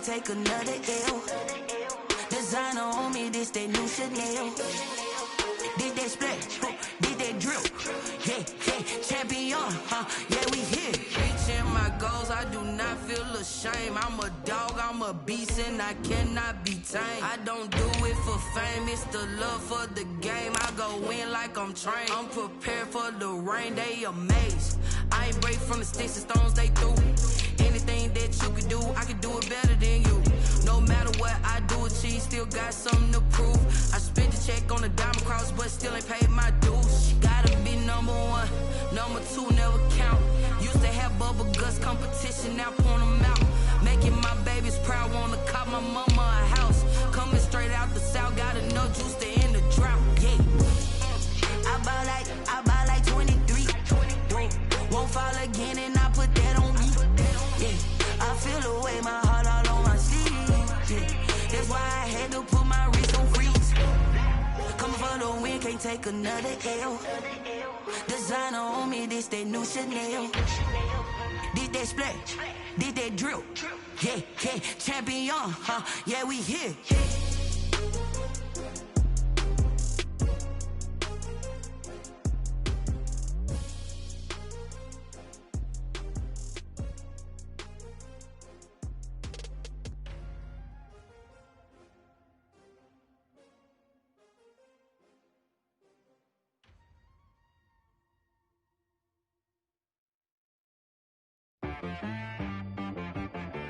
can't take another L. Designer on me, this that new Chanel. Did that splash, did that drill. Yeah, champion, yeah, we here. Reaching my goals, I do not feel ashamed. I'm a dog, I'm a beast, and I cannot be tamed. I don't do it for fame, it's the love for the game. I go in like I'm trained. I'm prepared for the rain, they amazed. I ain't break from the sticks and stones they threw. Anything that you can do, I can do it better than you. No matter what I do, achieve, still got something to prove. I spent the check on the diamond cross, but still ain't paid my dues. Gotta be number one, number two never count. Used to have bubble guts competition, now point them out. Making my babies proud, wanna cop my mama a house. Coming straight out the south, got enough juice to end the drought. Yeah, I buy like 23. Won't fall again, and I put that on me. Yeah, I feel the way, my heart all on my sleeve. Yeah, that's why I had to put my wrist on freeze. Coming for the win, can't take another L. Designer on me, this that new Chanel. Did that splash, did that drill. Yeah, champion, yeah, we here.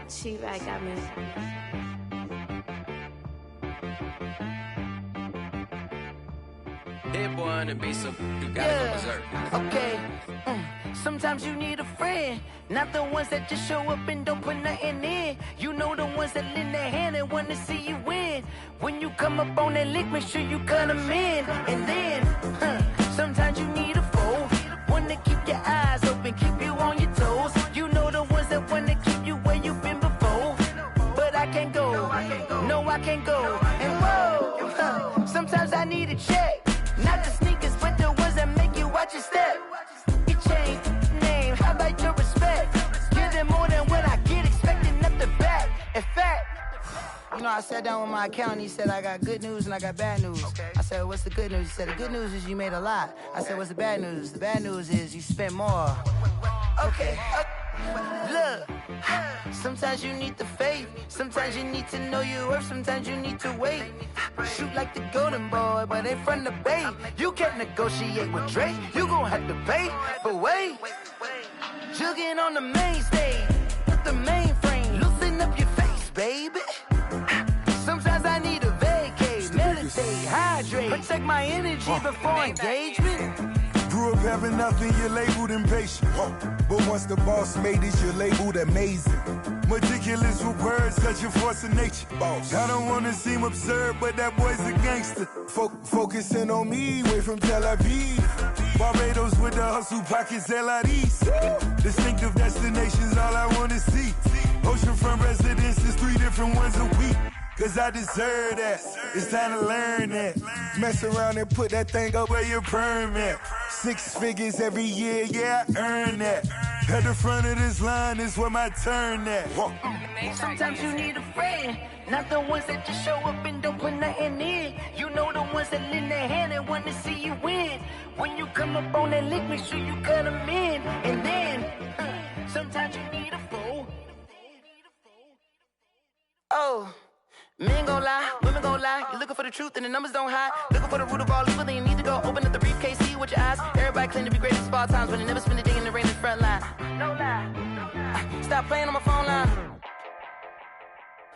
She-Rag got me. That boy on the beat, so you gotta go berserk. Okay. Sometimes you need a friend, not the ones that just show up and don't put nothing in. You know the ones that lend their hand and want to see you win. When you come up on that lick, make sure you cut them in. And then, sometimes you need a foe, one to keep your eyes open, keep you on your toes. You know the ones that want to keep you where you've been before. But I can't go, no I can't go. And whoa, sometimes I need a check. Not the sneakers, but the ones that make you watch your step. You change name, how about your respect? Give them more than what I get, expecting nothing back. In fact, you know, I sat down with my accountant, he said, I got good news and I got bad news. I said, what's the good news? He said, the good news is you made a lot. I said, what's the bad news? The bad news is you spent more. Okay. Look, sometimes you need the faith, sometimes you need to know your worth, sometimes you need to wait. Shoot like the golden boy, but they from the bay. You can't negotiate with Drake, you gon' have to pay. But wait, jugging on the main stage, with the mainframe, loosen up your face, baby. Sometimes I need a vacate, meditate, hydrate, protect my energy before engagement. Grew up having nothing, you're labeled impatient. But once the boss made it, you're labeled amazing. Meticulous with words, such a force of nature. I don't wanna seem absurd, but that boy's a gangster. Focusing on me, way from Tel Aviv. Barbados with the hustle pockets, LIDs. Distinctive destinations, all I wanna see. Oceanfront residences, 3 different ones a week. Cause I deserve that, it's time to learn that. Mess around and put that thing up where your permit. 6 figures every year, yeah, I earn that. At the front of this line is where my turn at. Sometimes you need a friend, not the ones that just show up and don't put nothing in. You know the ones that lend their hand and want to see you win. When you come up on that lick, make sure you cut them in. And then, sometimes you need a foe. Oh. Men gon' lie, women gon' lie. You're looking for the truth and the numbers don't hide. Looking for the root of all evil, then you need to go open up the briefcase, see with your eyes. Everybody claim to be greatest of all times, but they never spend a day in the rain in the front line. No lie. Stop playing on my phone line.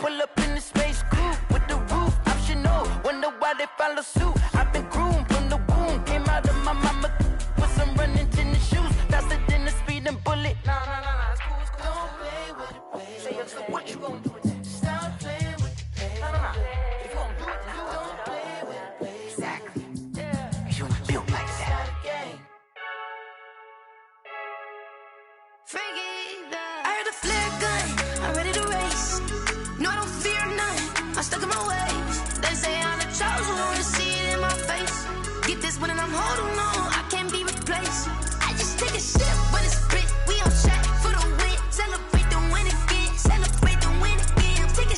Pull up in the space coupe with the roof optional. Wonder why they follow suit. I've been groomed from the womb. Came out of my mama with some running tennis shoes. Faster than the speeding bullet. Nah, it's cool, it's cool. Don't play with it, baby. Say, so what you gonna do with that? Stop playing with it. If you don't do it, then don't play with it, baby. Exactly. Yeah. You ain't built like that. Freaky, I heard a flare gun, I'm ready to race. No, I don't fear none, I'm stuck in my ways. They say I'm the chosen one, see it in my face. Get this one and I'm holding on, I can't be replaced. I just take a sip, but it's split. We on track for the win. Celebrate the win again, celebrate the win again. Take a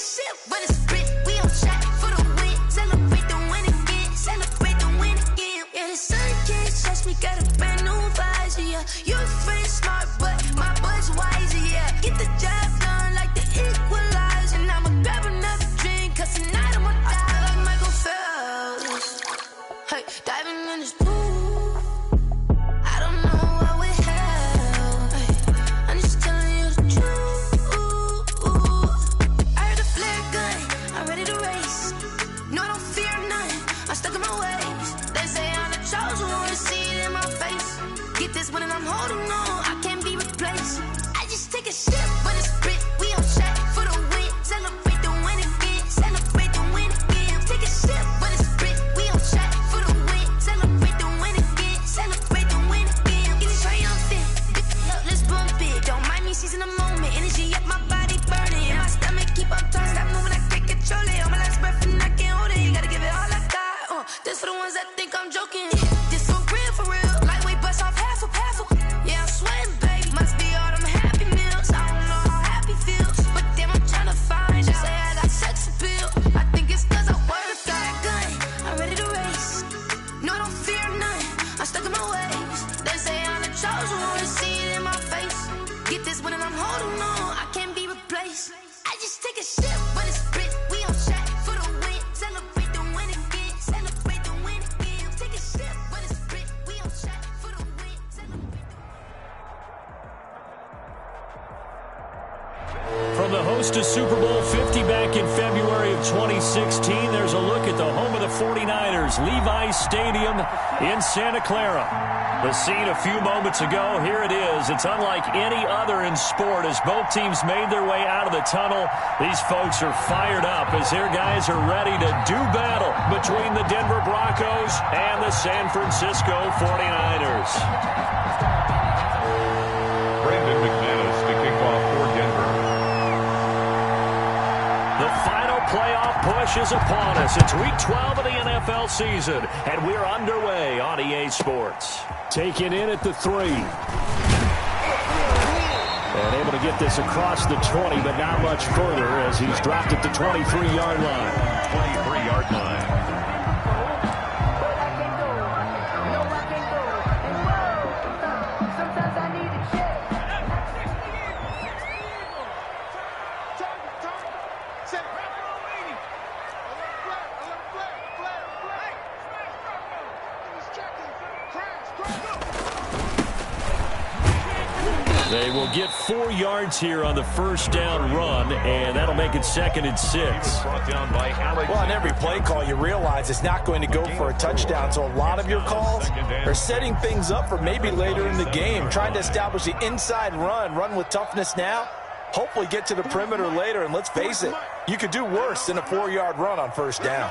just take a sip, but it's spit. We on shot for the win. Celebrate the win again. Celebrate the win again. Take a sip, but it's spit. We on shot for the win. From the host to Super Bowl 50 back in February of 2016, there's a look at the home of the 49ers, Levi's Stadium in Santa Clara. The scene a few moments ago, here it is. It's unlike any other in sport as both teams made their way out of the tunnel. These folks are fired up as their guys are ready to do battle between the Denver Broncos and the San Francisco 49ers. Brandon McManus to kick off for Denver. The final playoff push is upon us. It's week 12 of the NFL season, and we're underway on EA Sports. Taken in at the 3. And able to get this across the 20, but not much further as he's dropped at the 23-yard line. 23-yard line. They will get 4 yards here on the first down run, and that'll make it 2nd and 6. Brought down by Alex. Well, on every play call, you realize it's not going to go for a touchdown, so a lot of your calls are setting things up for maybe later in the game, trying to establish the inside run with toughness now, hopefully get to the perimeter later, and let's face it, you could do worse than a 4-yard run on first down.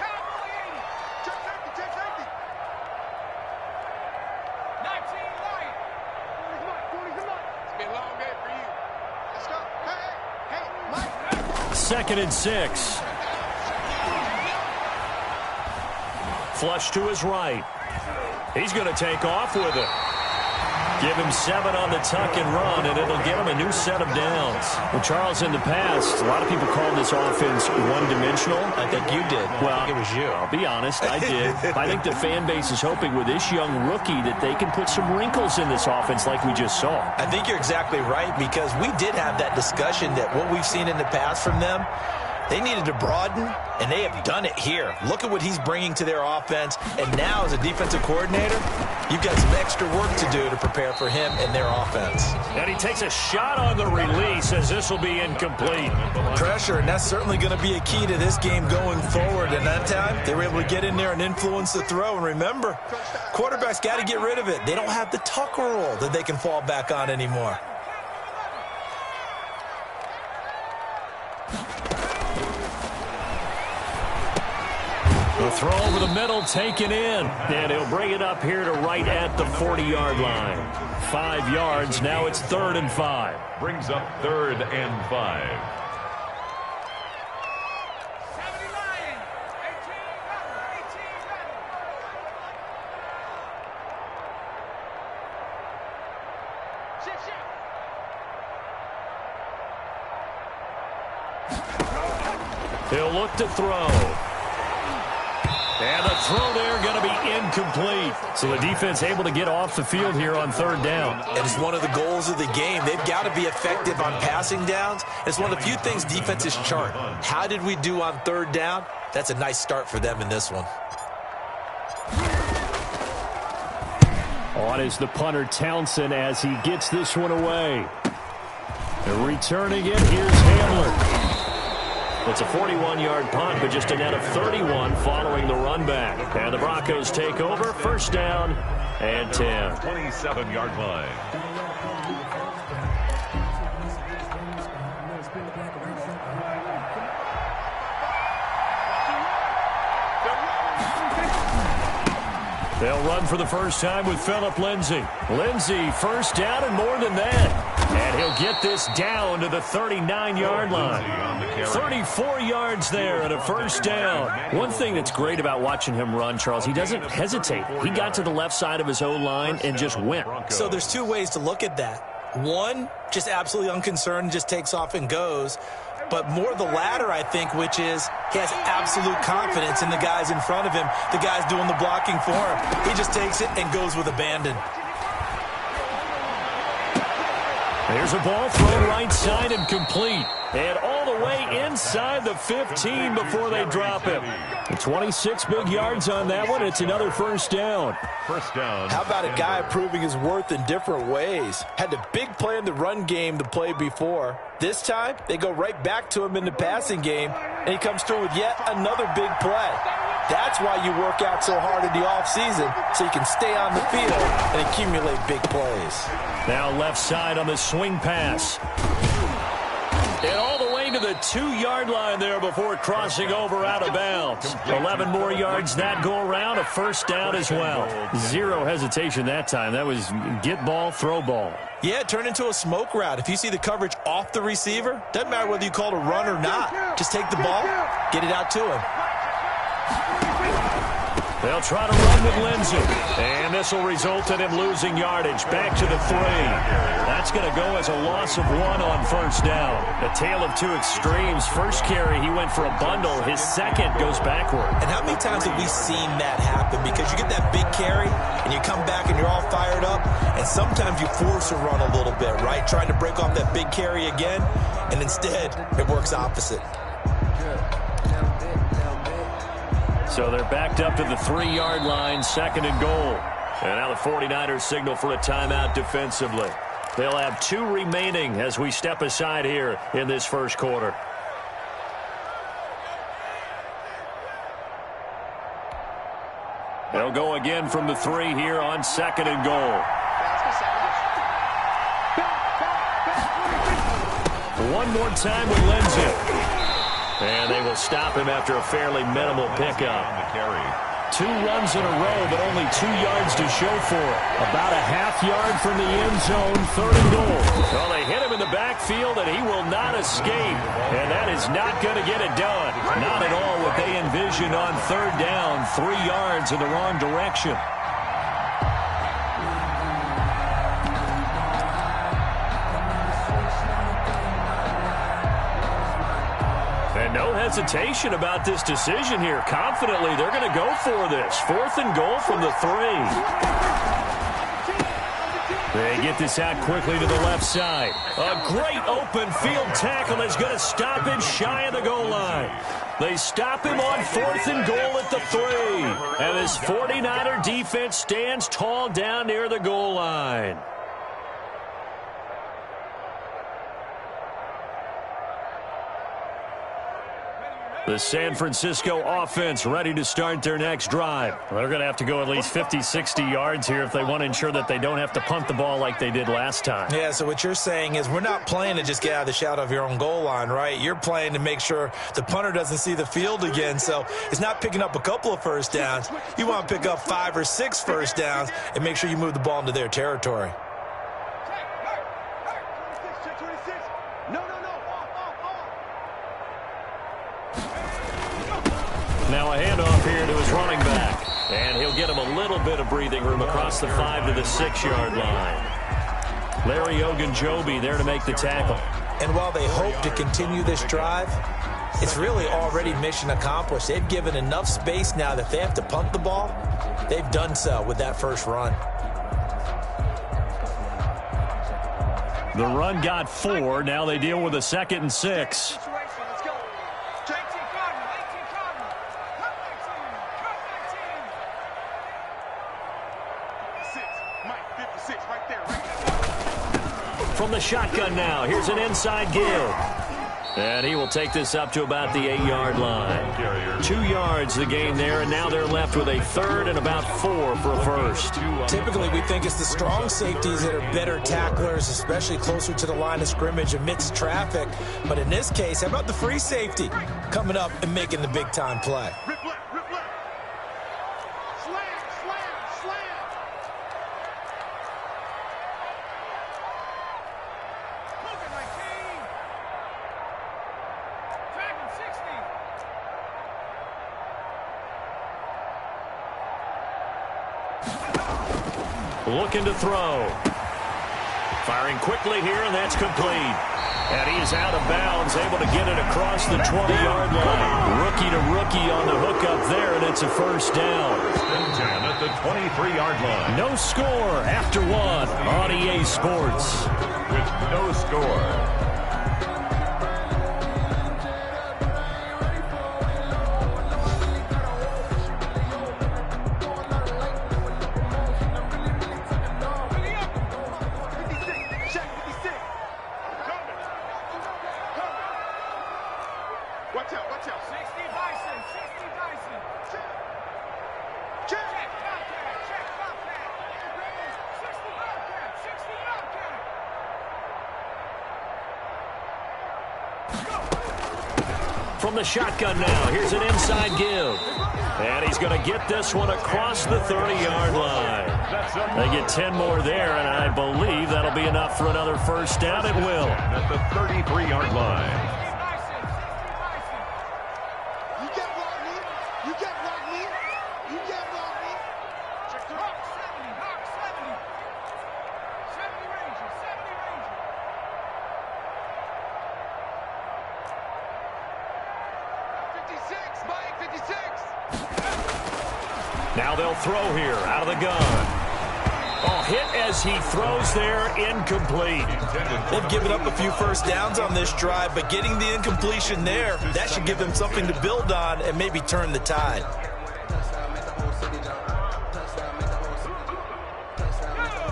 Second and 6. Flush to his right. He's going to take off with it. Give him 7 on the tuck and run, and it'll get him a new set of downs. Well, Charles, in the past, a lot of people called this offense one-dimensional. I think you did. Well, I think it was you. I'll be honest, I did. I think the fan base is hoping with this young rookie that they can put some wrinkles in this offense like we just saw. I think you're exactly right, because we did have that discussion that what we've seen in the past from them, they needed to broaden, and they have done it here. Look at what he's bringing to their offense, and now as a defensive coordinator, you've got some extra work to do to prepare for him and their offense. And he takes a shot on the release as this will be incomplete. Pressure, and that's certainly going to be a key to this game going forward. And that time, they were able to get in there and influence the throw. And remember, quarterbacks got to get rid of it. They don't have the tuck rule that they can fall back on anymore. The throw over the middle, taken in, and he'll bring it up here to right at the 40-yard line. 5 yards, now it's 3rd and 5. Brings up 3rd and 5. He'll look to throw. And the throw there going to be incomplete. So the defense able to get off the field here on 3rd down. And it's one of the goals of the game. They've got to be effective on passing downs. It's one of the few things defenses chart. How did we do on 3rd down? That's a nice start for them in this one. On is the punter Townsend as he gets this one away. And returning it, here's Hamler. It's a 41-yard punt, but just a net of 31 following the run back. And the Broncos take over, 1st down and 10. 27-yard line. They'll run for the first time with Phillip Lindsay. Lindsay, 1st down and more than that. And he'll get this down to the 39-yard line. 34 yards there and a 1st down. One thing that's great about watching him run, Charles, he doesn't hesitate. He got to the left side of his O-line and just went. So there's 2 ways to look at that. One, just absolutely unconcerned, just takes off and goes. But more the latter, I think, which is he has absolute confidence in the guys in front of him, the guys doing the blocking for him. He just takes it and goes with abandon. There's a ball thrown right side and complete. And all the way inside the 15 before they drop him. 26 big yards on that one. It's another first down. First down. How about a guy proving his worth in different ways? Had a big play in the run game the play before. This time, they go right back to him in the passing game, and he comes through with yet another big play. That's why you work out so hard in the offseason, so you can stay on the field and accumulate big plays. Now left side on the swing pass. And all the way to the 2-yard line there before crossing over out of bounds. 11 more yards that go around, a first down as well. Zero hesitation that time. That was get ball, throw ball. Yeah, turn into a smoke route. If you see the coverage off the receiver, doesn't matter whether you call it a run or not. Just take the ball, get it out to him. They'll try to run with Lindsey. And this will result in him losing yardage. Back to the 3. That's going to go as a loss of 1 on first down. A tale of two extremes. First carry, he went for a bundle. His second goes backward. And how many times have we seen that happen? Because you get that big carry, and you come back and you're all fired up, and sometimes you force a run a little bit, right? Trying to break off that big carry again, and instead it works opposite. So they're backed up to the 3-yard line, second and goal. And now the 49ers signal for a timeout defensively. They'll have 2 remaining as we step aside here in this first quarter. They'll go again from the 3 here on second and goal. One more time with Lindsey. And they will stop him after a fairly minimal pickup. 2 runs in a row, but only 2 yards to show for it. About a half yard from the end zone, third and goal. Well, they hit him in the backfield, and he will not escape. And that is not going to get it done. Not at all what they envisioned on third down. 3 yards in the wrong direction. No hesitation about this decision here. Confidently, they're going to go for this. 4th and goal from the 3. They get this out quickly to the left side. A great open field tackle is going to stop him shy of the goal line. They stop him on 4th and goal at the 3. And this 49er defense stands tall down near the goal line. The San Francisco offense ready to start their next drive. They're going to have to go at least 50, 60 yards here if they want to ensure that they don't have to punt the ball like they did last time. Yeah, so what you're saying is we're not playing to just get out of the shadow of your own goal line, right? You're playing to make sure the punter doesn't see the field again. So it's not picking up a couple of first downs. You want to pick up 5 or 6 first downs and make sure you move the ball into their territory. Now a handoff here to his running back. And he'll get him a little bit of breathing room across the 5 to the 6-yard line. Larry Ogunjobi there to make the tackle. And while they hope to continue this drive, it's really already mission accomplished. They've given enough space now that if they have to punt the ball, they've done so with that first run. The run got 4. Now they deal with a 2nd and 6. From the shotgun now, here's an inside give. And he will take this up to about the 8-yard line. 2 yards the gain there, and now they're left with a 3rd and about 4 for a first. Typically, we think it's the strong safeties that are better tacklers, especially closer to the line of scrimmage amidst traffic. But in this case, how about the free safety coming up and making the big-time play? Looking to throw. Firing quickly here, and that's complete. And he is out of bounds, able to get it across the 20-yard line. Rookie to rookie on the hookup there, and it's a first down. At the 23-yard line. No score after 1 on EA Sports. With no score. Watch out, watch out. 60 Bison, 60 Bison. Check. Check, Bobcat, check, Bobcat. 60 Bobcat, 60 Bobcat. From the shotgun now, here's an inside give. And he's going to get this one across the 30-yard line. They get 10 more there, and I believe that'll be enough for another first down. It will. At the 33-yard line. You get Rodney. You get Rodney. You get Rodney. Check the Hawk 70, Hawk 70. 70 Ranger, 70 Ranger. Mike, 56. Now they'll throw here out of the gun. Oh, hit as he throws there, incomplete. They've given up a few first downs on this drive, but getting the incompletion there, that should give them something to build on and maybe turn the tide.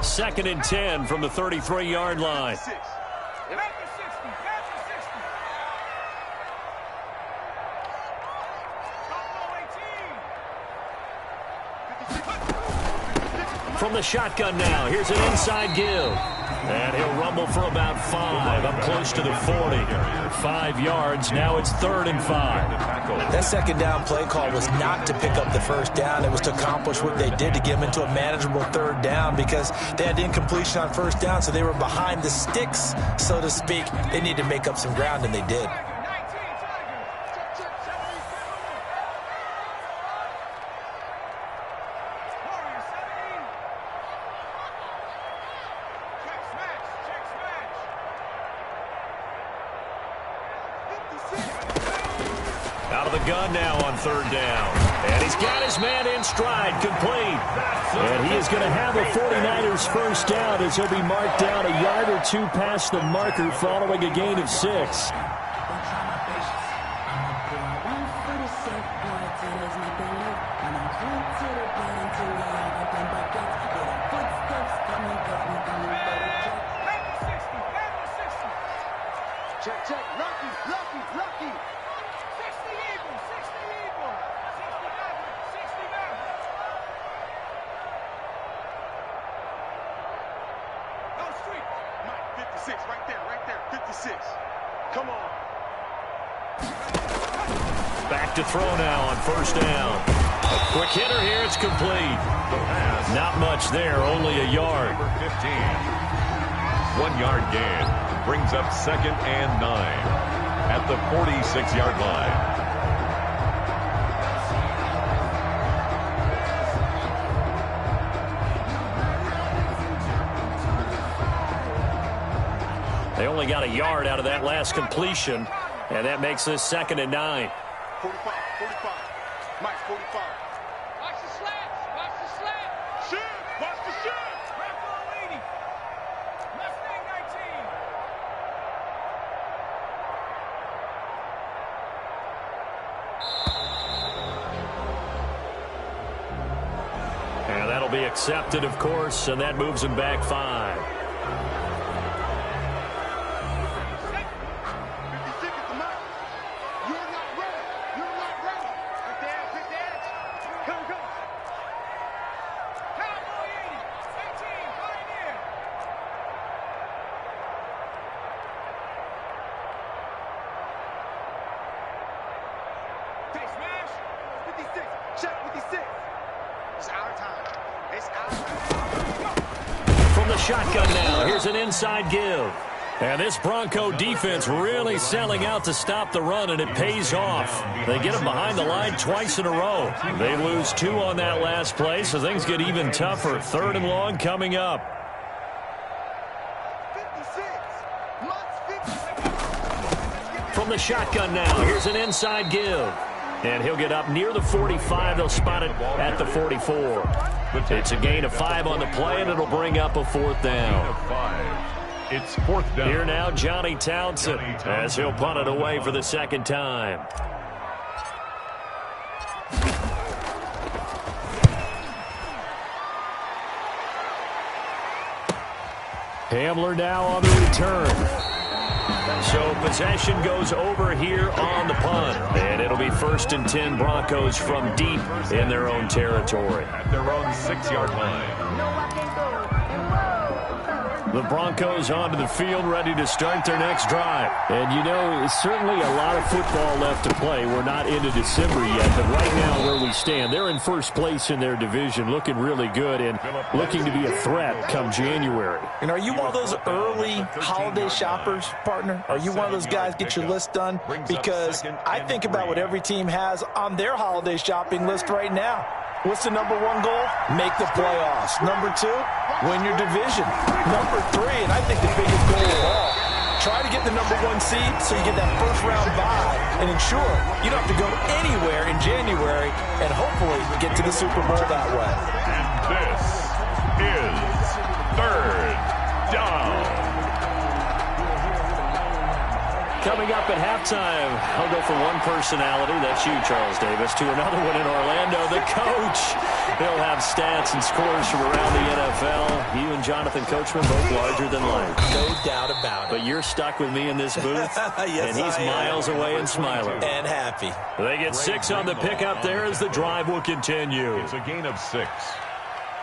Second and 10 from the 33-yard line. From the shotgun now, here's an inside give. And he'll rumble for about 5, up close to the 40. 5 yards, now it's 3rd and 5. That second down play call was not to pick up the first down. It was to accomplish what they did to get them into a manageable 3rd down because they had incompletion on first down, so they were behind the sticks, so to speak. They needed to make up some ground, and they did. Out of the gun now on 3rd down. And he's got his man in stride, complete. And he is going to have a 49ers first down as he'll be marked down a yard or 2 past the marker following a gain of 6. Check. Lucky. 60 Eagle, 60 Eagle, 60 Maverick, 60 Maverick. No street. Mike, 56, right there, 56. Come on. Back to throw now on first down. A quick hitter here, it's complete. Not much there, only a yard. Number 15. 1-yard gain. Brings up 2nd and 9 at the 46-yard line. They only got a yard out of that last completion, and that makes this 2nd and 9. 45. Mike, 45. Watch the slats, watch the slats. Shoot, watch the shoot. Bravo 80. Mustang 19. And that'll be accepted, of course, and that moves him back 5. 56 is the mark. You're not ready. Pick the edge. Come. Cowboy 80. 18, Pioneer. Take smash. 56. Check 56. It's our time. From the shotgun now, here's an inside give. And this Bronco defense really selling out to stop the run, and it pays off. They get them behind the line twice in a row. They lose 2 on that last play, so things get even tougher. 3rd and long coming up. 56. From the shotgun now, here's an inside give. And he'll get up near the 45. They'll spot it at the 44. It's a gain of 5 on the play, and it'll bring up a 4th down. It's 4th down. Here now, Johnny Townsend, as he'll punt it away for the 2nd time. Hamler now on the return. So possession goes over here on the punt. And it'll be 1st and 10 Broncos from deep in their own territory. At their own 6-yard line. The Broncos onto the field, ready to start their next drive. And, you know, it's certainly a lot of football left to play. We're not into December yet, but right now where we stand, they're in first place in their division, looking really good and looking to be a threat come January. And are you one of those early holiday shoppers, partner? Are you one of those guys get your list done? Because I think about what every team has on their holiday shopping list right now. What's the number 1 goal? Make the playoffs. Number 2, win your division. Number 3, and I think the biggest goal of all, try to get the number 1 seed so you get that first-round bye and ensure you don't have to go anywhere in January and hopefully get to the Super Bowl that way. And this is 3rd down. Coming up at halftime, I'll go from one personality, that's you, Charles Davis, to another one in Orlando, the coach. He'll have stats and scores from around the NFL. You and Jonathan Coachman both larger than life. No doubt about it. But you're stuck with me in this booth, yes, and he's miles away and smiling. And happy. They get 6 on the pickup there as the drive will continue. It's a gain of 6.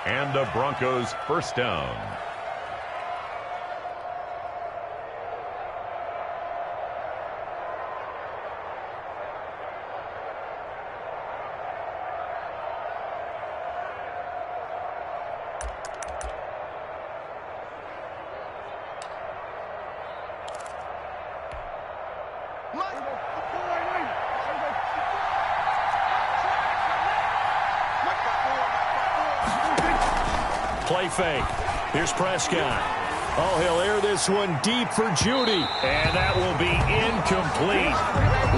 And the Broncos first down. Play fake. Here's Prescott. Oh, he'll air this one deep for Judy. And that will be incomplete.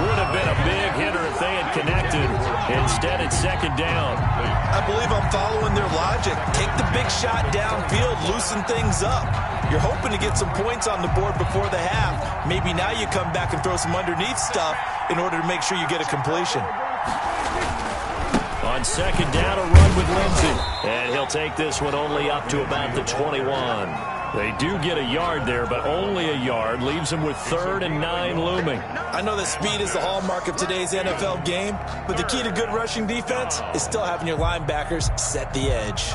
Would have been a big hitter if they had connected. Instead, it's 2nd down. I believe I'm following their logic. Take the big shot downfield, loosen things up. You're hoping to get some points on the board before the half. Maybe now you come back and throw some underneath stuff in order to make sure you get a completion. On 2nd down, a run with Lindsey. And he'll take this one only up to about the 21. They do get a yard there, but only a yard. Leaves them with 3rd and 9 looming. I know that speed is the hallmark of today's NFL game, but the key to good rushing defense is still having your linebackers set the edge.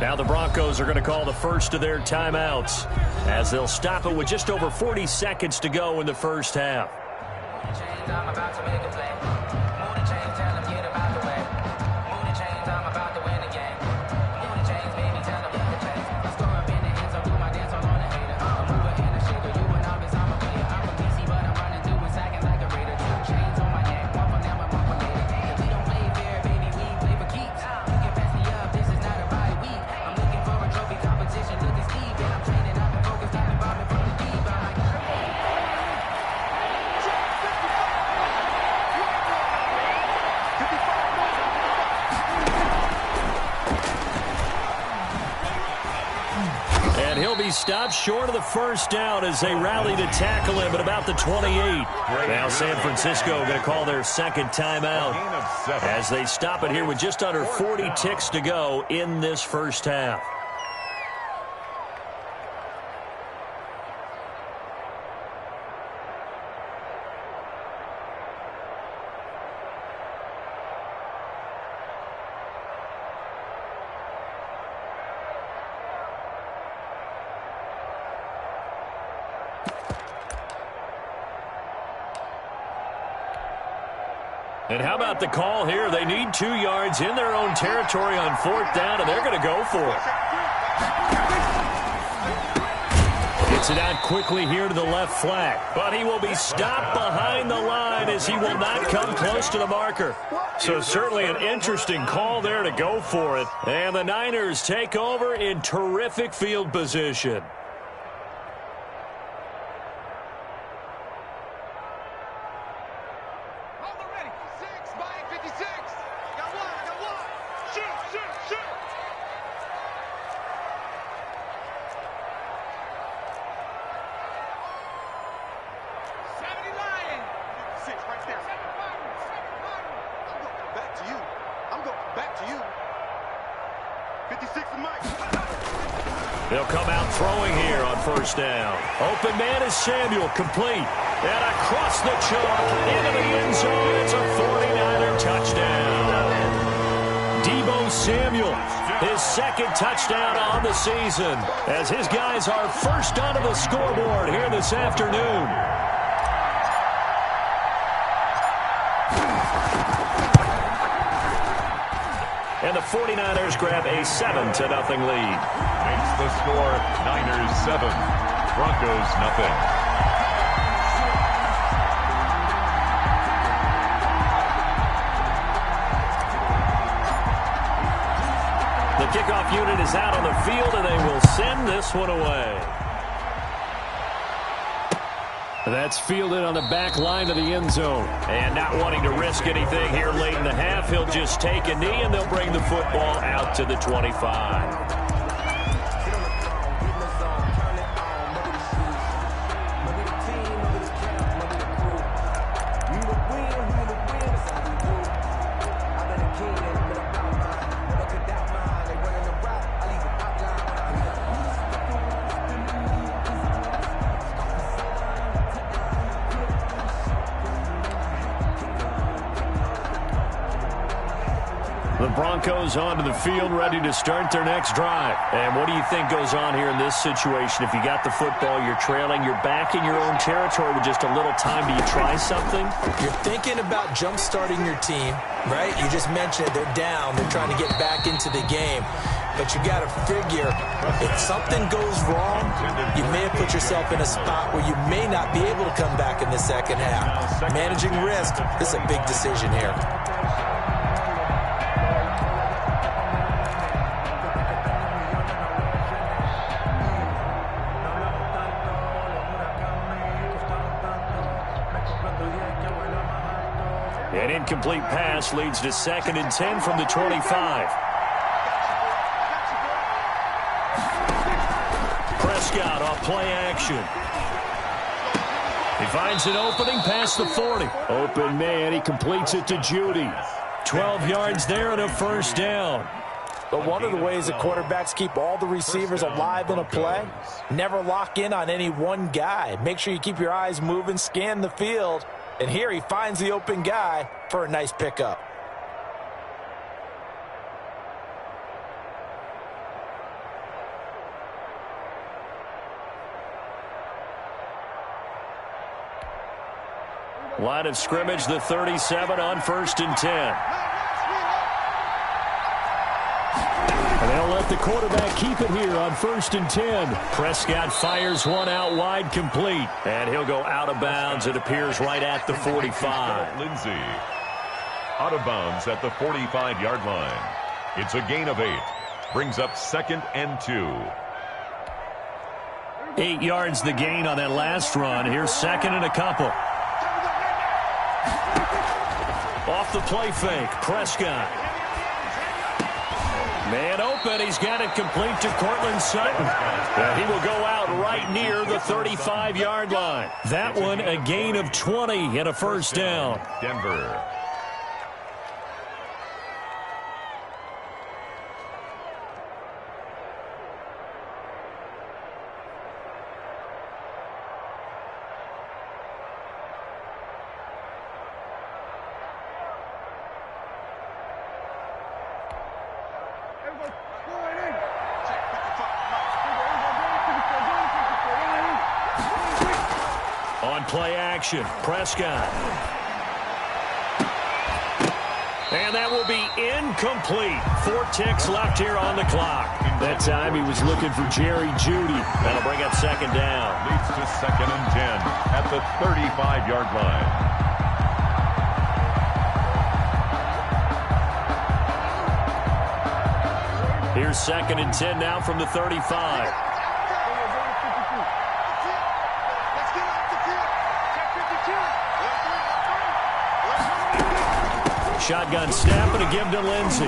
Now the Broncos are going to call the first of their timeouts as they'll stop it with just over 40 seconds to go in the first half. Stopped short of the first down as they rally to tackle him at about the 28. Now San Francisco going to call their 2nd timeout as they stop it here with just under 40 ticks to go in this first half. And how about the call here? They need 2 yards in their own territory on 4th down, and they're going to go for it. Gets it out quickly here to the left flat. But he will be stopped behind the line as he will not come close to the marker. So certainly an interesting call there to go for it. And the Niners take over in terrific field position. They'll come out throwing here on first down. Open man is Samuel, complete. And across the chalk, into the end zone. It's a 49er touchdown. Deebo Samuel, his second touchdown on the season, as his guys are first onto the scoreboard here this afternoon. And the 49ers grab a 7-0 lead. Makes the score Niners 7, Broncos nothing. The kickoff unit is out on the field, and they will send this one away. That's fielded on the back line of the end zone. And not wanting to risk anything here late in the half, he'll just take a knee, and they'll bring the football out to the 25. The Broncos onto the field, ready to start their next drive. And what do you think goes on here in this situation? If you got the football, you're trailing, you're back in your own territory with just a little time. Do you try something? You're thinking about jump-starting your team, right? You just mentioned it. They're down. They're trying to get back into the game. But you got to figure, if something goes wrong, you may have put yourself in a spot where you may not be able to come back in the second half. Managing risk, this is a big decision here. An incomplete pass leads to 2nd and 10 from the 25. Prescott off play action. He finds an opening past the 40. Open man, he completes it to Judy. 12 yards there and a first down. But one of the ways that quarterbacks keep all the receivers alive in a play, never lock in on any one guy. Make sure you keep your eyes moving, scan the field. And here he finds the open guy for a nice pickup. Line of scrimmage, the 37 on 1st and 10. And they'll let the quarterback keep it here on 1st and 10. Prescott fires one out wide, complete. And he'll go out of bounds. It appears right at the 45. Lindsey out of bounds at the 45-yard line. It's a gain of 8. Brings up 2nd and 2. 8 yards the gain on that last run. Here's 2nd and a couple. Off the play fake, Prescott. Man open, he's got it complete to Cortland Sutton. And he will go out right near the 35-yard line. That one a gain of 20 and a first down. Denver. On play action, Prescott. And that will be incomplete. 4 ticks left here on the clock. That time he was looking for Jerry Jeudy. That'll bring up 2nd down. Leads to 2nd and 10 at the 35-yard line. Here's 2nd and 10 now from the 35. Shotgun snap and a give to Lindsey.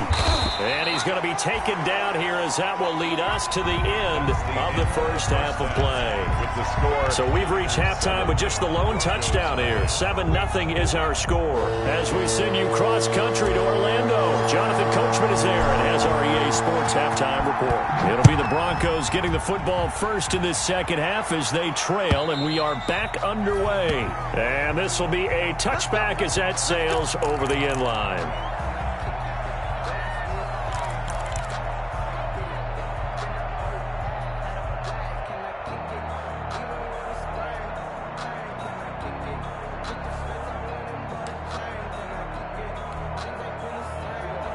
And he's going to be taken down here as that will lead us to the end of the first half of play. With the score. So we've reached halftime with just the lone touchdown here. 7-0 is our score. As we send you cross-country to Orlando, Jonathan Coachman is there and has our EA Sports halftime report. It'll be the Broncos getting the football first in this second half as they trail, and we are back underway. And this will be a touchback as that sails over the end line.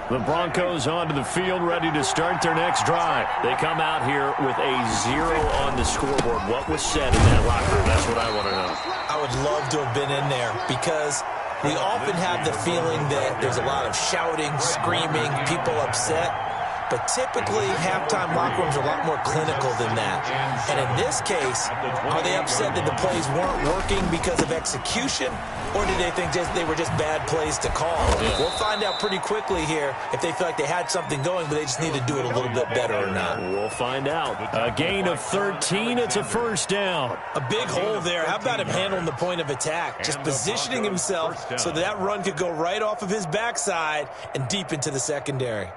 The Broncos onto the field, ready to start their next drive. They come out here with a 0 on the scoreboard. What was said in that locker room? That's what I want to know. I would love to have been in there because we often have the feeling that there's a lot of shouting, screaming, people upset. But typically, halftime locker rooms are a lot more clinical than that. And in this case, are they upset that the plays weren't working because of execution? Or did they think they were just bad plays to call? Yeah. We'll find out pretty quickly here if they feel like they had something going, but they just need to do it a little bit better or not. We'll find out. A gain of 13. It's a first down. A big hole there. How about him handling the point of attack? Just positioning himself so that run could go right off of his backside and deep into the secondary.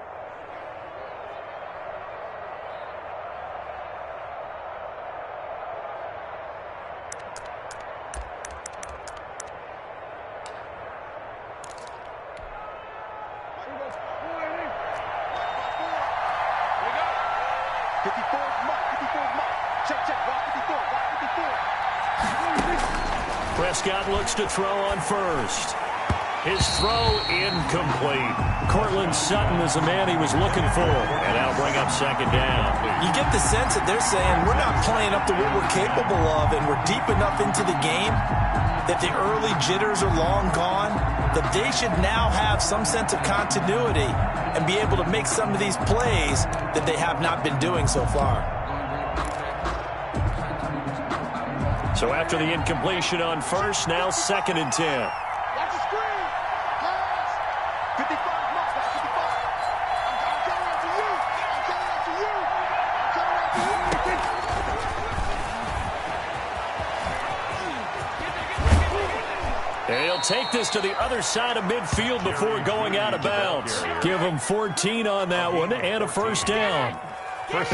Prescott looks to throw on first. His throw incomplete. Cortland Sutton is the man he was looking for, and that'll bring up second down. You get the sense that they're saying we're not playing up to what we're capable of, and we're deep enough into the game that the early jitters are long gone, that they should now have some sense of continuity and be able to make some of these plays that they have not been doing so far. So after the incompletion on first, now 2nd and 10. Watch the screen. Pass. 55 mark. 55. I'm coming out to you. I'm coming out to you. I'm coming out to you. And he'll take this to the other side of midfield before going out of bounds. Give him 14 on that one and a first down.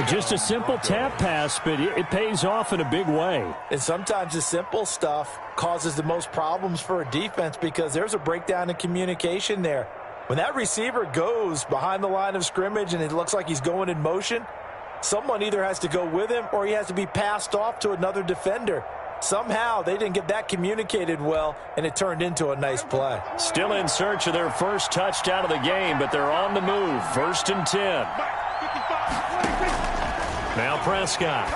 Just a simple tap pass, but it pays off in a big way. And sometimes the simple stuff causes the most problems for a defense because there's a breakdown in communication there. When that receiver goes behind the line of scrimmage and it looks like he's going in motion, someone either has to go with him or he has to be passed off to another defender. Somehow they didn't get that communicated well, and it turned into a nice play. Still in search of their first touchdown of the game, but they're on the move. 1st and 10. Now Prescott.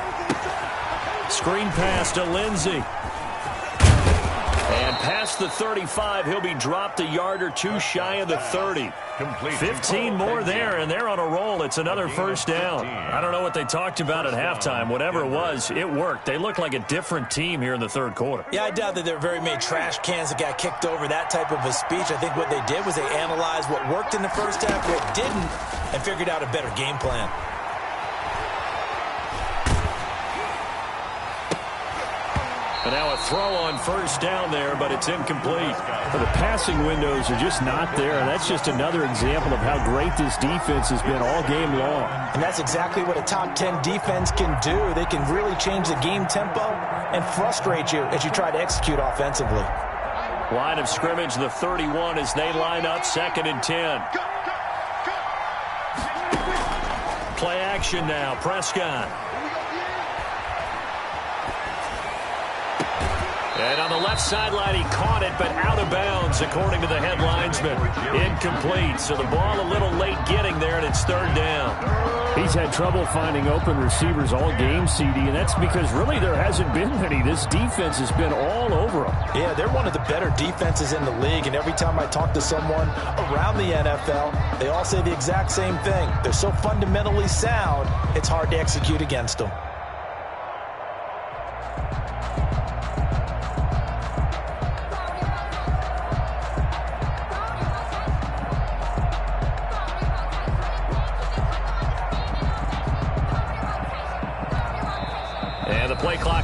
Screen pass to Lindsey. And past the 35, he'll be dropped a yard or two shy of the 30. 15 more there, and they're on a roll. It's another first down. I don't know what they talked about at halftime. Whatever it was, it worked. They look like a different team here in the third quarter. Yeah, I doubt that there are very many trash cans that got kicked over, that type of a speech. I think what they did was they analyzed what worked in the first half, what didn't, and figured out a better game plan. And now a throw on first down there, but it's incomplete. The passing windows are just not there, and that's just another example of how great this defense has been all game long. And that's exactly what a top 10 defense can do. They can really change the game tempo and frustrate you as you try to execute offensively. Line of scrimmage, the 31, as they line up 2nd and 10. Play action now, Prescott. And on the left sideline, he caught it, but out of bounds, according to the head linesman. Incomplete, so the ball a little late getting there, and it's 3rd down. He's had trouble finding open receivers all game, CD, and that's because really there hasn't been many. This defense has been all over them. Yeah, they're one of the better defenses in the league, and every time I talk to someone around the NFL, they all say the exact same thing. They're so fundamentally sound, it's hard to execute against them.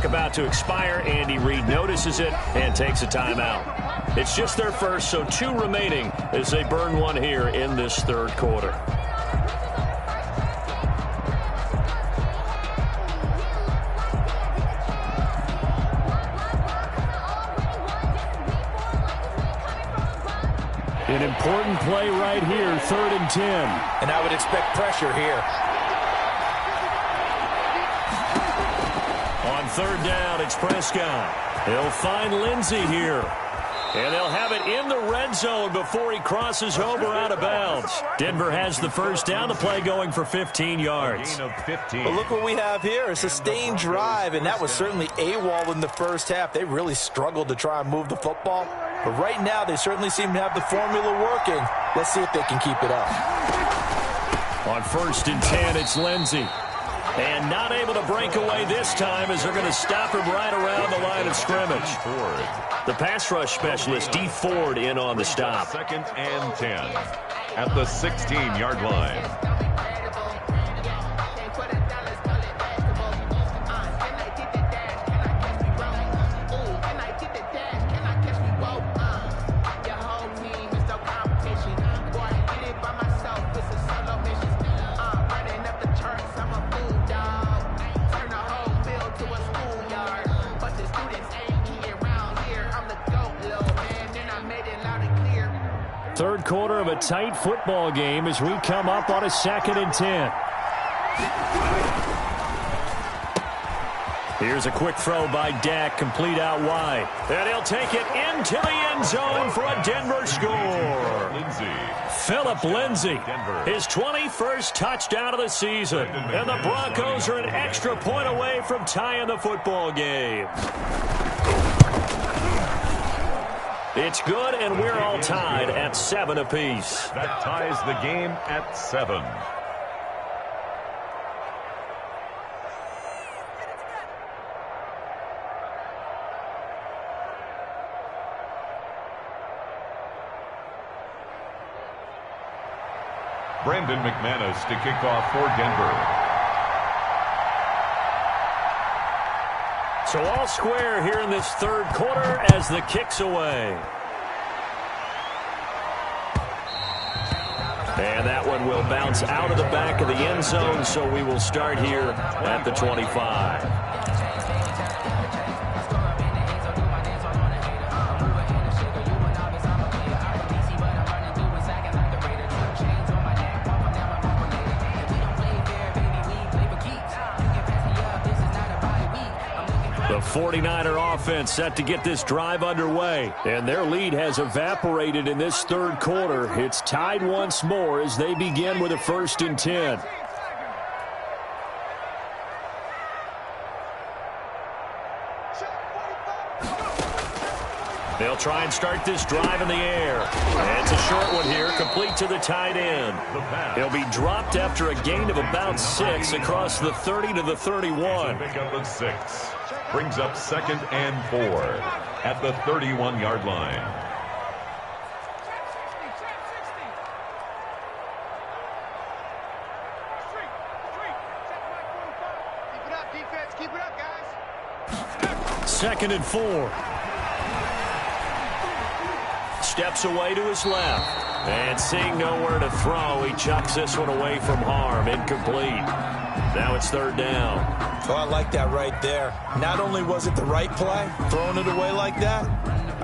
about to expire. Andy Reid notices it and takes a timeout. It's just their first, so 2 remaining as they burn one here in this third quarter. An important play right here, 3rd and 10. And I would expect pressure here. On 3rd down, it's Prescott. He'll find Lindsey here. And they'll have it in the red zone before he crosses over out of bounds. Denver has the first down. The play going for 15 yards. But look what we have here, a sustained drive, and that was certainly AWOL in the first half. They really struggled to try and move the football. But right now, they certainly seem to have the formula working. Let's see if they can keep it up. On 1st and 10, it's Lindsey. And not able to break away this time as they're going to stop him right around the line of scrimmage. The pass rush specialist, D. Ford, in on the stop. 2nd and 10 at the 16-yard line. Third quarter of a tight football game as we come up on a 2nd and 10. Here's a quick throw by Dak, complete out wide. And he'll take it into the end zone for a Denver score. Phillip Lindsay, his 21st touchdown of the season. And the Broncos are an extra point away from tying the football game. It's good, and we're all tied at 7 apiece. That ties the game at 7. Brandon McManus to kick off for Denver. So all square here in this third quarter as the kick's away. And that one will bounce out of the back of the end zone, so we will start here at the 25. The 49er offense set to get this drive underway, and their lead has evaporated in this third quarter. It's tied once more as they begin with a 1st and 10. They'll try and start this drive in the air. And it's a short one here, complete to the tight end. He'll be dropped after a gain of about 6 across the 30 to the 31. Pick up of 6. Brings up 2nd and 4 at the 31-yard line. Keep it up, defense. Keep it up, guys. 2nd and 4. Steps away to his left. And seeing nowhere to throw, he chucks this one away from harm. Incomplete. Now it's 3rd down. Oh, I like that right there. Not only was it the right play, throwing it away like that,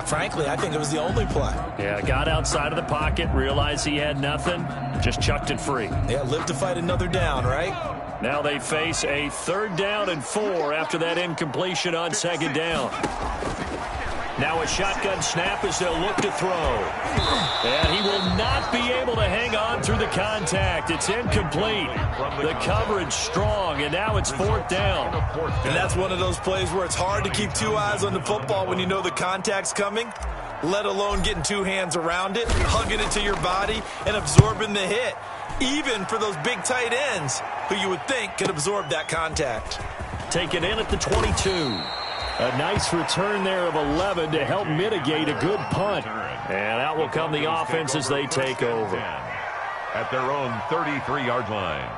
frankly, I think it was the only play. Yeah, got outside of the pocket, realized he had nothing, just chucked it free. Yeah, live to fight another down, right? Now they face a 3rd down and 4 after that incompletion on 2nd down. Now a shotgun snap as they'll look to throw. And he will not be able to hang on through the contact. It's incomplete. The coverage strong, and now it's 4th down. And that's one of those plays where it's hard to keep 2 eyes on the football when you know the contact's coming, let alone getting 2 hands around it, hugging it to your body, and absorbing the hit. Even for those big tight ends who you would think could absorb that contact. Taken in at the 22. A nice return there of 11 to help mitigate a good punt. And out will come the offense as they take over. At their own 33-yard line.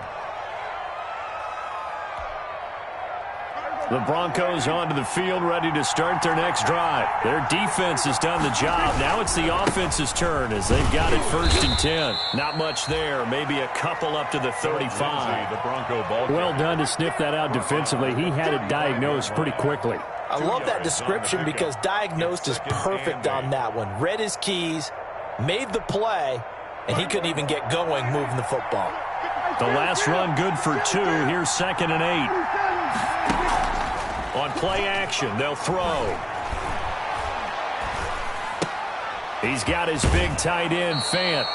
The Broncos onto the field, ready to start their next drive. Their defense has done the job. Now it's the offense's turn as they've got it 1st and 10. Not much there. Maybe a couple up to the 35. The Bronco ball. Well done to sniff that out defensively. He had it diagnosed pretty quickly. I love that description because diagnosed is perfect on that one. Read his keys, made the play, and he couldn't even get going moving the football. The last run good for 2. Here's 2nd and 8. On play action, they'll throw. He's got his big tight end, Fant.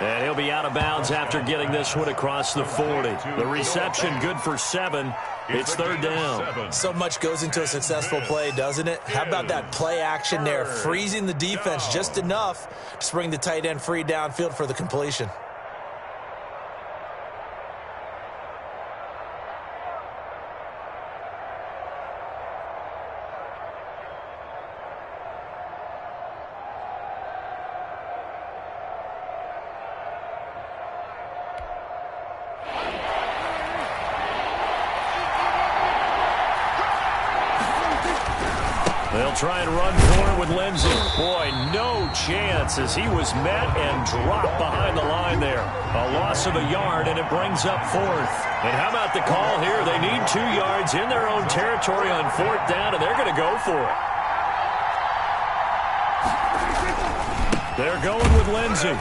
And he'll be out of bounds after getting this one across the 40. The reception good for 7. It's 3rd down. So much goes into a successful play, doesn't it? How about that play action there, freezing the defense just enough to bring the tight end free downfield for the completion. They'll try and run for it with Lindsey. Boy, no chance as he was met and dropped behind the line there. A loss of a yard, and it brings up 4th. And how about the call here? They need 2 yards in their own territory on 4th down, and they're going to go for it. They're going with Lindsey.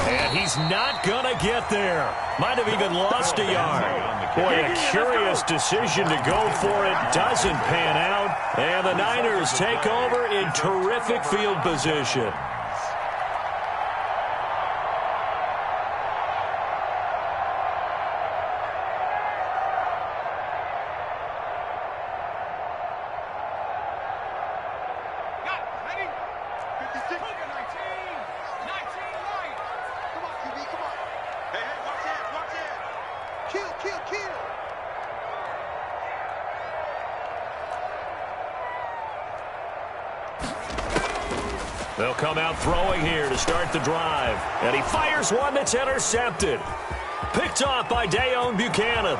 And he's not going to get there. Might have even lost a yard. Boy, a curious decision to go for it. Doesn't pan out. And the Niners take over in terrific field position. They'll come out throwing here to start the drive. And he fires one that's intercepted. Picked off by Dayon Buchanan.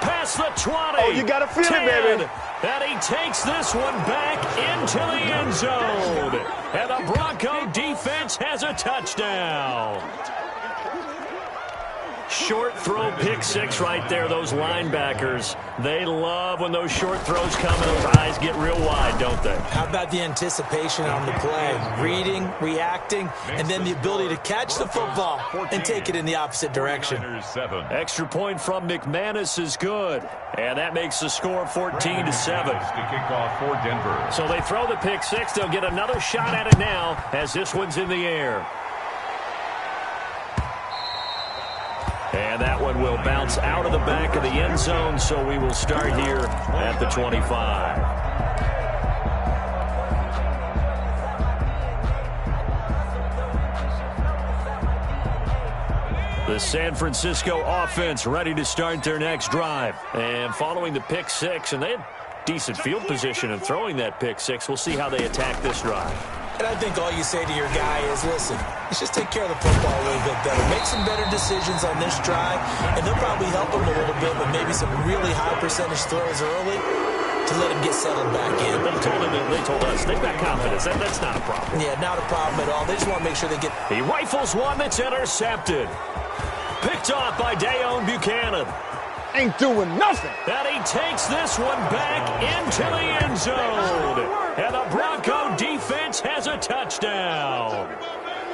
Past the 20. Oh, you got to feel 10, it, baby. And he takes this one back into the end zone. And the Bronco defense has a touchdown. Short throw pick 6 right there. Those linebackers, they love when those short throws come and those eyes get real wide, don't they? How about the anticipation on the play? Reading, reacting, and then the ability to catch the football and take it in the opposite direction. Extra point from McManus is good. And that makes the score 14-7. To kick off for Denver. So they throw the pick 6. They'll get another shot at it now as this one's in the air. And that one will bounce out of the back of the end zone, so we will start here at the 25. The San Francisco offense ready to start their next drive. And following the pick 6, and they had decent field position in throwing that pick 6. We'll see how they attack this drive. And I think all you say to your guy is, listen, let's just take care of the football a little bit better. Make some better decisions on this drive, and they'll probably help him a little bit, but maybe some really high percentage throws early to let him get settled back in. They told us they've got confidence. That's not a problem. Yeah, not a problem at all. They just want to make sure they get... He rifles one that's intercepted. Picked off by Dayon Buchanan. Ain't doing nothing. And he takes this one back into the end zone. And the Bronco defense has a touchdown.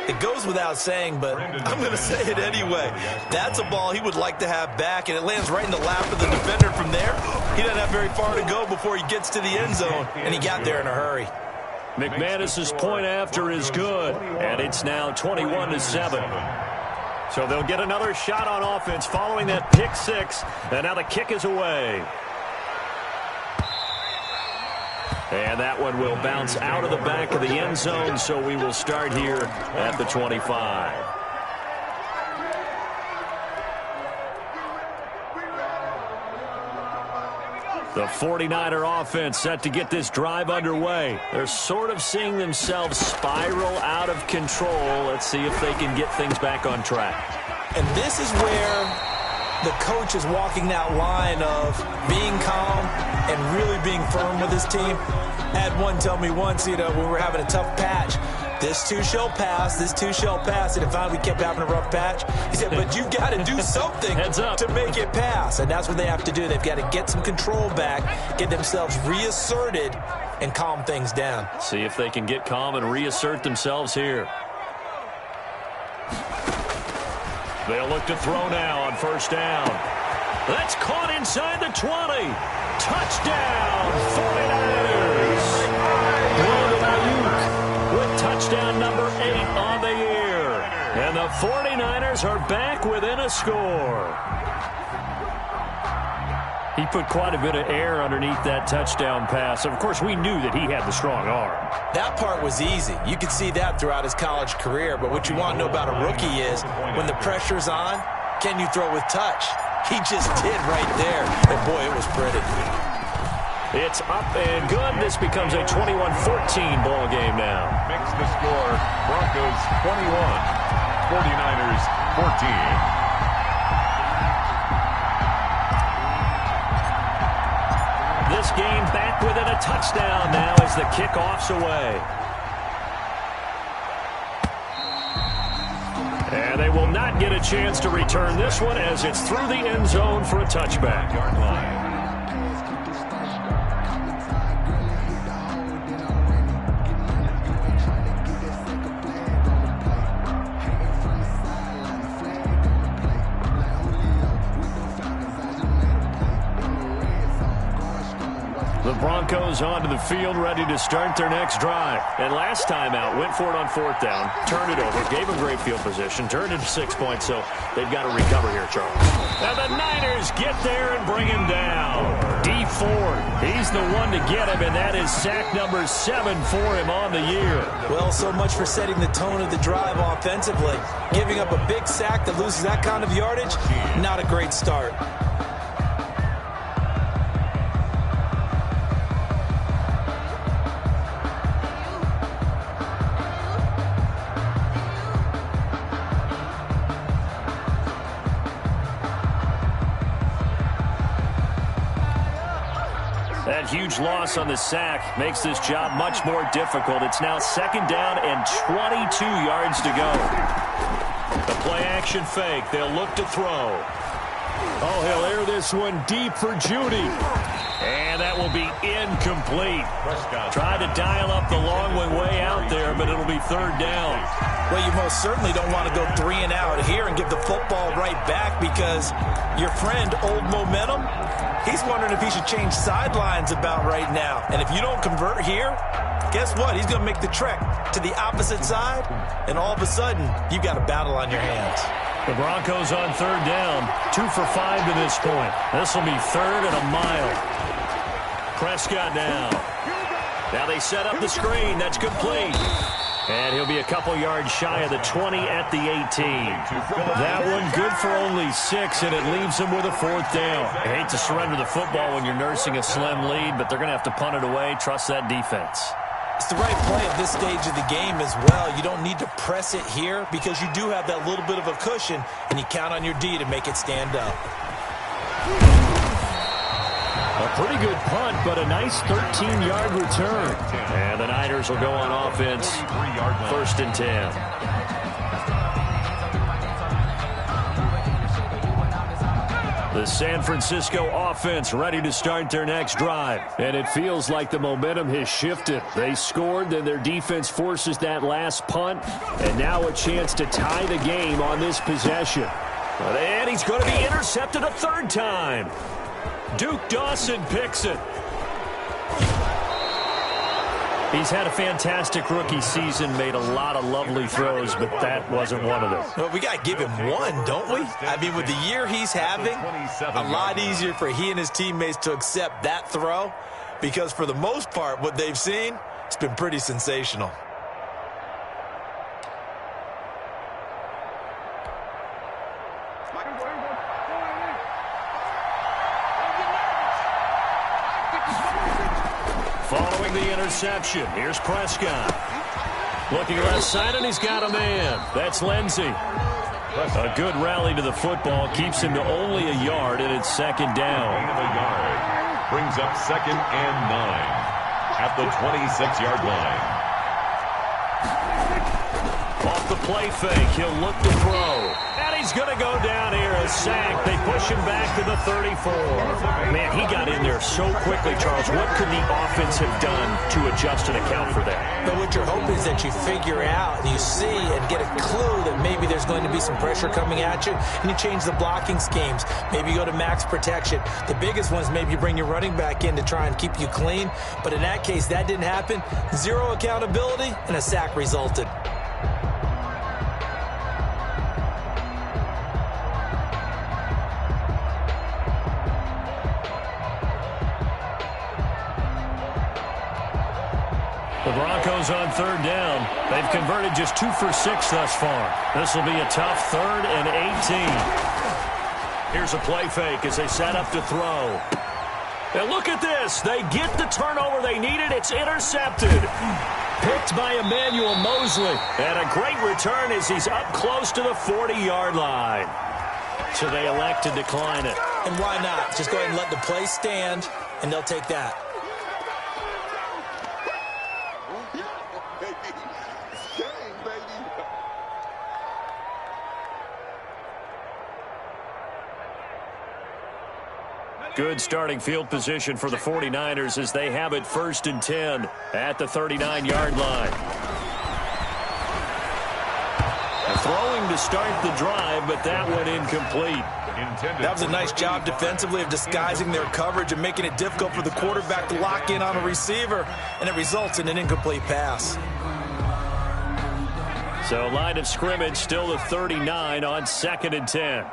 It goes without saying, but I'm going to say it anyway. That's a ball he would like to have back, and it lands right in the lap of the defender from there. He doesn't have very far to go before he gets to the end zone, and he got there in a hurry. McManus's point after is good, and it's now 21-7. So they'll get another shot on offense following that pick 6, and now the kick is away. And that one will bounce out of the back of the end zone, so we will start here at the 25. The 49er offense set to get this drive underway. They're sort of seeing themselves spiral out of control. Let's see if they can get things back on track. And this is where the coach is walking that line of being calm and really being firm with his team. I had one tell me once, when we were having a tough patch, this too shall pass, this too shall pass. And finally we kept having a rough patch. He said, but you've got to do something to make it pass. And that's what they have to do. They've got to get some control back, get themselves reasserted, and calm things down. See if they can get calm and reassert themselves here. They'll look to throw now on first down. That's caught inside the 20. Touchdown, 49ers. With touchdown number 8 on the year. And the 49ers are back within a score. He put quite a bit of air underneath that touchdown pass. Of course, we knew that he had the strong arm. That part was easy. You could see that throughout his college career. But what you want to know about a rookie is when the pressure's on, can you throw with touch? He just did right there. And, boy, it was pretty. It's up and good. This becomes a 21-14 ball game now. Makes the score Broncos 21, 49ers 14. This game back within a touchdown now as the kickoff's away. And they will not get a chance to return this one as it's through the end zone for a touchback. Yard line. The Broncos onto the field, ready to start their next drive. And last time out, went for it on fourth down, turned it over, gave them great field position, turned it to 6 points, so they've got to recover here, Charles. And the Niners get there and bring him down. D Ford, he's the one to get him, and that is sack number 7 for him on the year. Well, so much for setting the tone of the drive offensively. Giving up a big sack that loses that kind of yardage, not a great start. That huge loss on the sack makes this job much more difficult. It's now second down and 22 yards to go. The play action fake. They'll look to throw. Oh, he'll air this one deep for Judy. And that will be incomplete. Tried to dial up the long way out there, but it'll be third down. Well, you most certainly don't want to go 3 and out here and give the football right back because your friend, Old Momentum, he's wondering if he should change sidelines about right now. And if you don't convert here, guess what? He's going to make the trek to the opposite side, and all of a sudden, you've got a battle on your hands. The Broncos on third down, 2 for 5 to this point. This will be third and a mile. Prescott now. Now they set up the screen. That's complete. And he'll be a couple yards shy of the 20 at the 18. That one good for only 6, and it leaves him with a fourth down. I hate to surrender the football when you're nursing a slim lead, but they're going to have to punt it away. Trust that defense. It's the right play at this stage of the game as well. You don't need to press it here because you do have that little bit of a cushion, and you count on your D to make it stand up. A pretty good punt, but a nice 13-yard return. And the Niners will go on offense, first and 10. The San Francisco offense ready to start their next drive. And it feels like the momentum has shifted. They scored, then their defense forces that last punt. And now a chance to tie the game on this possession. And he's going to be intercepted a third time. Duke Dawson picks it. He's had a fantastic rookie season, made a lot of lovely throws, but that wasn't one of them. Well, we got to give him one, don't we? I mean, with the year he's having, a lot easier for he and his teammates to accept that throw because for the most part, what they've seen, it's been pretty sensational. Following the interception, here's Prescott. Looking left side, and he's got a man. That's Lindsey. A good rally to the football keeps him to only a yard, and it's second down. Gain of a yard brings up 2nd and 9 at the 26-yard line. Off the play fake, he'll look to throw. And he's going to go down here, a sack. They push him back to the 34. Man, he got in there so quickly, Charles. What could the offense have done to adjust and account for that? But what you're hoping is that you figure out, and you see and get a clue that maybe there's going to be some pressure coming at you, and you change the blocking schemes. Maybe you go to max protection. The biggest one is maybe you bring your running back in to try and keep you clean. But in that case, that didn't happen. Zero accountability, and a sack resulted. The Broncos on 3rd down. They've converted just 2 for 6 thus far. This will be a tough 3rd and 18. Here's a play fake as they set up to throw. And look at this. They get the turnover they needed. It's intercepted. Picked by Emmanuel Mosley. And a great return as he's up close to the 40-yard line. So they elect to decline it. And why not? Just go ahead and let the play stand, and they'll take that. Good starting field position for the 49ers as they have it 1st and 10 at the 39-yard line. Throwing to start the drive, but that went incomplete. That was a nice job defensively of disguising their coverage and making it difficult for the quarterback to lock in on a receiver, and it results in an incomplete pass. So line of scrimmage still the 39 on 2nd and 10.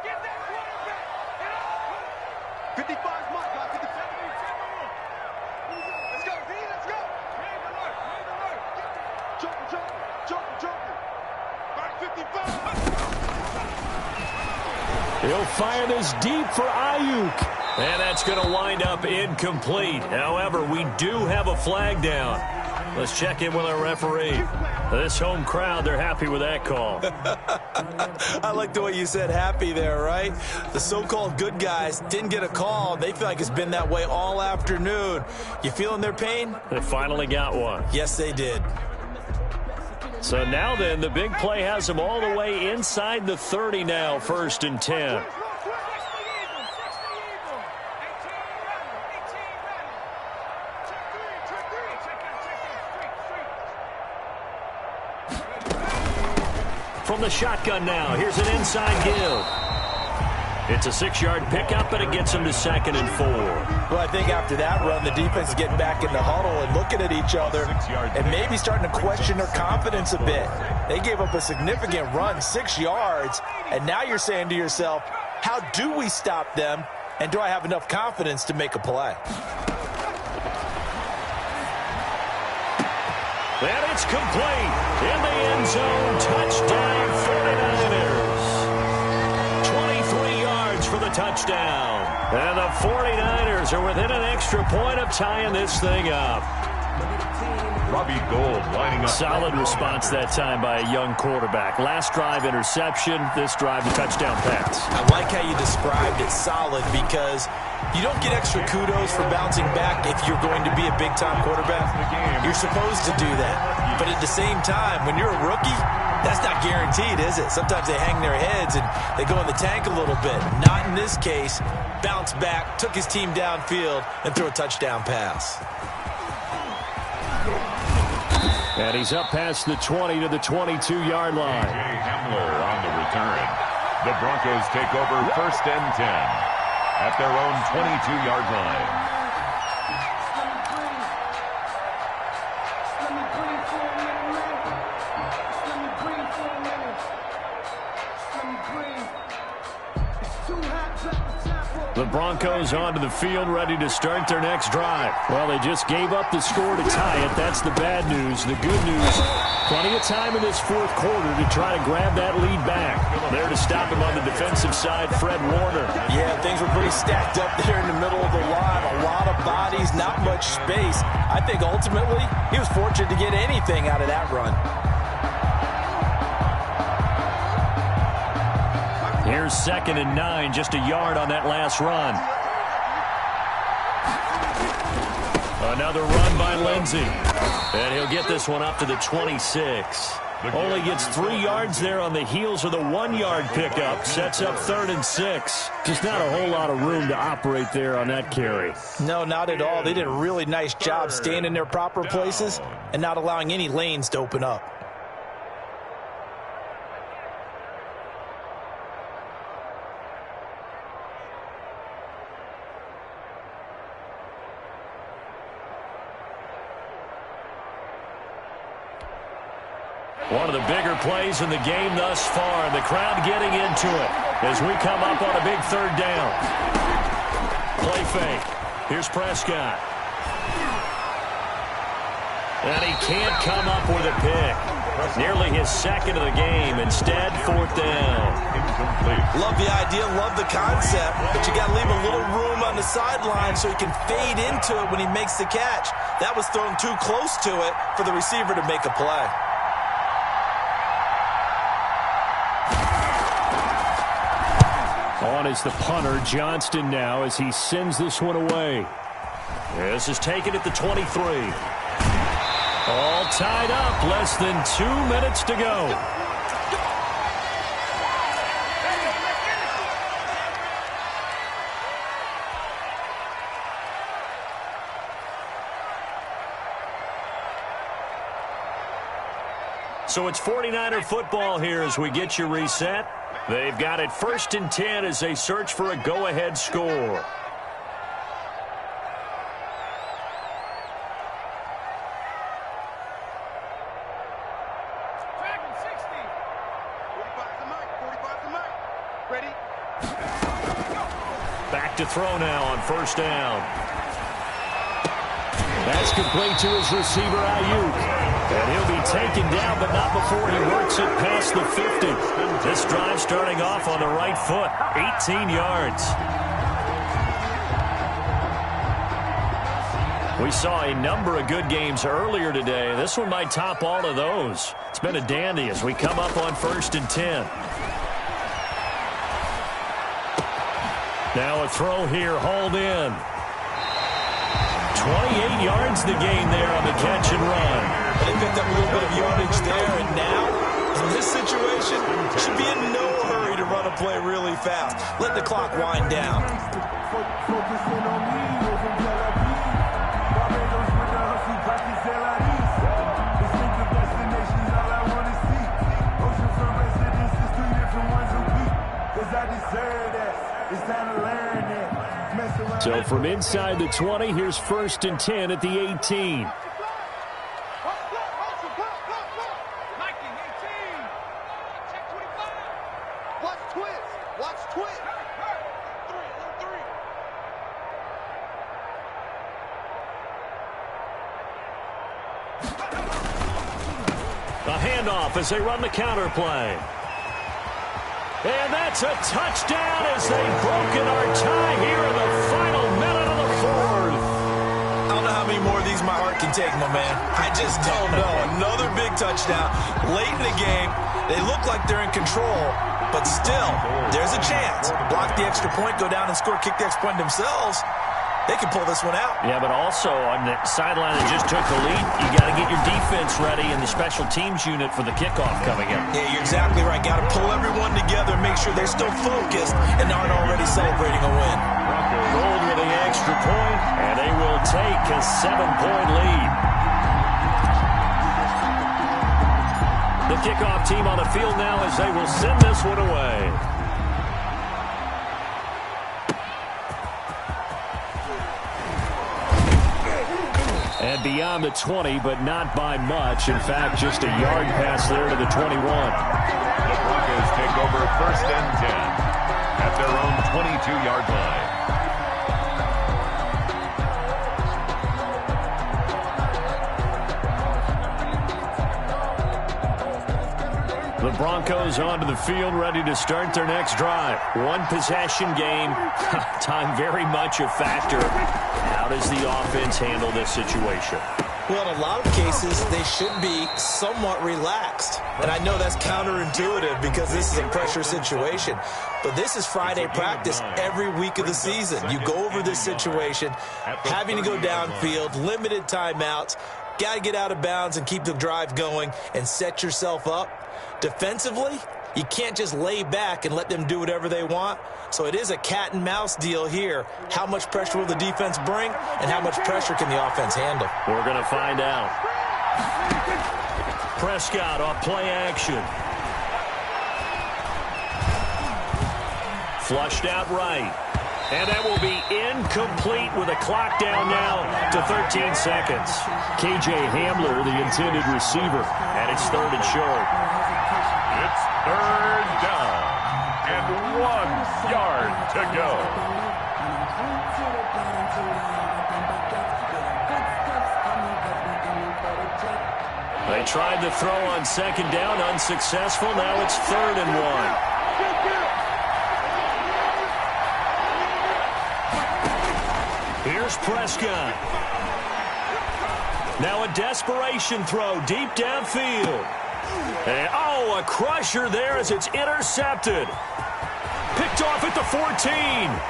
55 mark, 57. Let's go, D, let's go. Joker. Back 55. He'll fire this deep for Ayuk. And that's going to wind up incomplete. However, we do have a flag down. Let's check in with our referee. This home crowd, they're happy with that call. I like the way you said happy there, right? The so-called good guys didn't get a call. They feel like it's been that way all afternoon. You feeling their pain? They finally got one. Yes, they did. So now then, the big play has them all the way inside the 30 now, 1st and 10. From the shotgun now, here's an inside give. It's a 6-yard pickup, and it gets them to 2nd and 4. Well, I think after that run, the defense is getting back in the huddle and looking at each other and maybe starting to question their confidence a bit. They gave up a significant run, 6 yards, and now you're saying to yourself, how do we stop them, and do I have enough confidence to make a play? And it's complete. In the end zone, touchdown 49ers. 23 yards for the touchdown. And the 49ers are within an extra point of tying this thing up. Robbie Gould lining up. Solid response that time by a young quarterback. Last drive, interception. This drive, the touchdown pass. I like how you described it, solid, because you don't get extra kudos for bouncing back if you're going to be a big-time quarterback. You're supposed to do that. But at the same time, when you're a rookie, that's not guaranteed, is it? Sometimes they hang their heads and they go in the tank a little bit. Not in this case. Bounced back, took his team downfield, and threw a touchdown pass. And he's up past the 20 to the 22-yard line. A.J. Hamler on the return. The Broncos take over 1st and 10 at their own 22-yard line. The Broncos onto the field, ready to start their next drive. Well, they just gave up the score to tie it. That's the bad news. The good news, plenty of time in this 4th quarter to try to grab that lead back. There to stop him on the defensive side, Fred Warner. Yeah, things were pretty stacked up there in the middle of the line. A lot of bodies, not much space. I think ultimately he was fortunate to get anything out of that run. Here's 2nd and 9, just a yard on that last run. Another run by Lindsey. And he'll get this one up to the 26. Only gets 3 yards there on the heels of the 1-yard pickup. Sets up 3rd and 6. Just not a whole lot of room to operate there on that carry. No, not at all. They did a really nice job staying in their proper places and not allowing any lanes to open up. One of the bigger plays in the game thus far. The crowd getting into it as we come up on a big 3rd down. Play fake. Here's Prescott. And he can't come up with a pick. Nearly his 2nd of the game. Instead, 4th down. Love the idea, love the concept, but you got to leave a little room on the sideline so he can fade into it when he makes the catch. That was thrown too close to it for the receiver to make a play. On is the punter, Johnston, now, as he sends this one away. This is taken at the 23. All tied up, less than 2 minutes to go. So it's 49er football here as we get you reset. They've got it 1st and 10 as they search for a go-ahead score. Back to throw now on 1st down. That's complete to his receiver, Ayuk. And he'll be taken down, but not before he works it past the 50. This drive starting off on the right foot, 18 yards. We saw a number of good games earlier today. This one might top all of those. It's been a dandy as we come up on 1st and 10. Now a throw here, hauled in. 28 yards the gain there on the catch and run. They picked up a little bit of yardage there, and now, in this situation, should be in no hurry to run a play really fast. Let the clock wind down. So from inside the 20, here's 1st and 10 at the 18. A handoff as they run the counter play. And that's a touchdown as they've broken our tie here in the final minute of the 4th. I don't know how many more of these my heart can take, my man. I just don't know. Another big touchdown late in the game. They look like they're in control, but still, there's a chance. Block the extra point, go down and score, kick the extra point themselves. They can pull this one out. Yeah, but also on the sideline that just took the lead, you got to get your defense ready in the special teams unit for the kickoff coming up. Yeah, you're exactly right. Got to pull everyone together, make sure they're still focused and aren't already celebrating a win. Rolled with the extra point, and they will take a 7-point lead. The kickoff team on the field now as they will send this one away. And beyond the 20, but not by much. In fact, just a yard pass there to the 21. The Broncos take over 1st and 10 at their own 22-yard line. The Broncos onto the field, ready to start their next drive. One possession game. Time very much a factor. How does the offense handle this situation? Well, in a lot of cases, they should be somewhat relaxed. And I know that's counterintuitive because this is a pressure situation. But this is Friday practice every week of the season. You go over this situation, having to go downfield, limited timeouts, got to get out of bounds and keep the drive going and set yourself up. Defensively, you can't just lay back and let them do whatever they want. So it is a cat and mouse deal here. How much pressure will the defense bring, and how much pressure can the offense handle? We're going to find out. Prescott off play action. Flushed out right. And that will be incomplete with a clock down now to 13 seconds. KJ Hamler, the intended receiver, and it's 3rd and short. It's 3rd down and 1 yard to go. They tried to throw on 2nd down, unsuccessful. Now it's 3rd and 1. Here's Prescott. Now a desperation throw deep downfield. And, oh, a crusher there as it's intercepted. Picked off at the 14.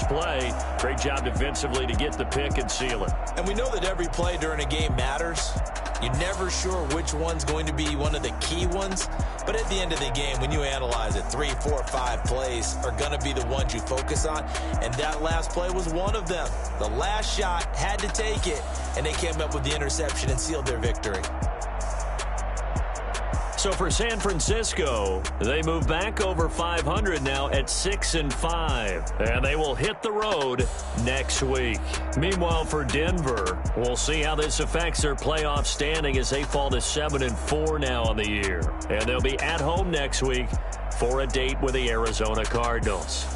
Play. Great job defensively to get the pick and seal it. And we know that every play during a game matters. You're never sure which one's going to be one of the key ones. But at the end of the game, when you analyze it, 3, 4, 5 plays are going to be the ones you focus on. And that last play was one of them. The last shot had to take it, and they came up with the interception and sealed their victory. So for San Francisco, they move back over 500 now at 6-5, and they will hit the road next week. Meanwhile, for Denver, we'll see how this affects their playoff standing as they fall to 7-4 now on the year, and they'll be at home next week for a date with the Arizona Cardinals.